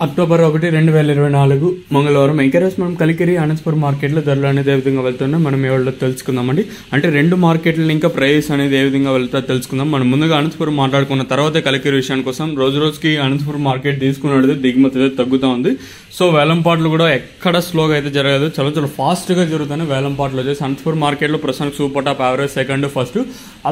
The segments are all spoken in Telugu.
అక్టోబర్ 1, 2024 మంగళవారం ఎంకరేజ్ మనం కలికిరి అనంతపురం మార్కెట్లో ధరలు అనేది ఏ విధంగా వెళ్తున్నా మనం ఎవరిలో తెలుసుకుందామండి. అంటే రెండు మార్కెట్లు ఇంకా ప్రైస్ అనేది ఏ విధంగా వెళ్తా తెలుసుకుందాం. మనం ముందుగా అనంతపురం మాట్లాడుకున్న తర్వాత కలికిరి విషయానికి కోసం రోజు రోజుకి అనంతపురం మార్కెట్ తీసుకున్నది దిగుమతి అయితే తగ్గుతూ ఉంది. సో వేలంపాట్లు కూడా ఎక్కడ స్లోగా అయితే జరగదు, చాలా ఫాస్ట్గా జరుగుతున్నాయి వేలంపాట్లు వచ్చేసి. అనంతపురం మార్కెట్లో ప్రస్తుతానికి super top average second first,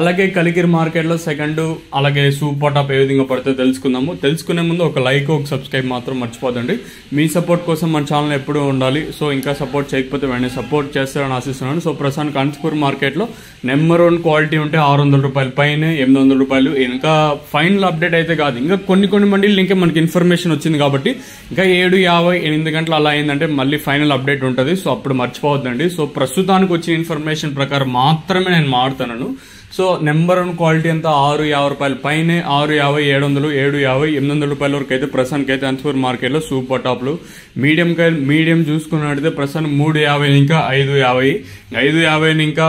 అలాగే కలికిరి మార్కెట్లో సెకండ్, అలాగే సూపర్ టాప్ ఏ విధంగా పడితే తెలుసుకుందాము. తెలుసుకునే ముందు ఒక లైక్ ఒక సబ్స్క్రైబ్ మాత్రం మర్చిపోదండి. మీ సపోర్ట్ కోసం మన ఛానల్ ఎప్పుడూ ఉండాలి. సో ఇంకా సపోర్ట్ చేయకపోతే వెంటనే సపోర్ట్ చేస్తారని ఆశిస్తున్నాను. సో ప్రస్తుతానికి అనంతపురం మార్కెట్లో నెంబర్ 1 క్వాలిటీ ఉంటే ₹600 పైన ₹800. ఇంకా ఫైనల్ అప్డేట్ అయితే కాదు, ఇంకా కొన్ని మండీలు ఇంకా మనకి ఇన్ఫర్మేషన్ వచ్చింది కాబట్టి ఇంకా 7:50 8 గంటలు అలా అయిందంటే మళ్ళీ ఫైనల్ అప్డేట్ ఉంటుంది. సో అప్పుడు మర్చిపోవద్దండి. సో ప్రస్తుతానికి వచ్చిన ఇన్ఫర్మేషన్ ప్రకారం మాత్రమే నేను మాట్లాడుతున్నాను. సో నెంబర్ 1 క్వాలిటీ అంతా ₹650 పైనే, ₹650, $700, $750, $800 వరకు అయితే ప్రస్తుతానికి అయితే అనంతపురం మార్కెట్లో సూపర్ టాప్లు. మీడియం చూసుకున్నట్టయితే ప్రస్తుతానికి $350 ఇంకా $550 ఇంకా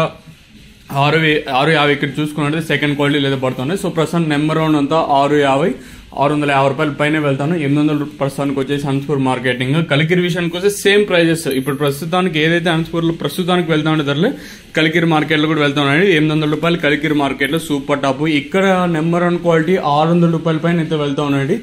$650 ఇక్కడ చూసుకున్నట్టు సెకండ్ క్వాలిటీ లేదా పడుతున్నాయి. సో ప్రస్తుతం నెంబర్ 1 అంతా ₹650 పైన వెళ్తాను. $800 ప్రస్తుతానికి వచ్చేసి అనంతపురం మార్కెటింగ్. కలికిరి విషయానికి వస్తే సేమ్ ప్రైజెస్. ఇప్పుడు ప్రస్తుతానికి ఏదైతే అనంతపురంలో ప్రస్తుతానికి వెళ్తా ఉండే ధరలే కలికిరి మార్కెట్లో కూడా వెళ్తా ఉన్నాయి. $800 కలికిరి మార్కెట్లో సూపర్ టాప్. ఇక్కడ నెంబర్ 1 క్వాలిటీ ₹600 పైన అయితే వెళ్తా ఉన్నాయండి.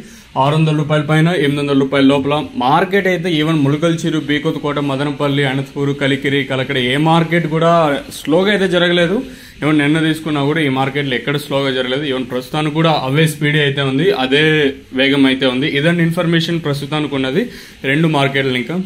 ₹600 పైన $800 లోపల మార్కెట్ అయితే ఈవెన్ ములకల్చిరు, బీకొత్తకోట, మదనపల్లి, అనంతపూర్, కలికిరి, కలకడ ఏ మార్కెట్ కూడా స్లోగా అయితే జరగలేదు. ఈవెన్ నిన్న తీసుకున్నా కూడా ఈ మార్కెట్లో ఎక్కడ స్లోగా జరగలేదు. ఈవెన్ ప్రస్తుతానికి కూడా అవే స్పీడ్ అయితే ఉంది, అదే వేగం అయితే ఉంది. ఇదండి ఇన్ఫర్మేషన్ ప్రస్తుతానికి ఉన్నది రెండు మార్కెట్లు. ఇంకా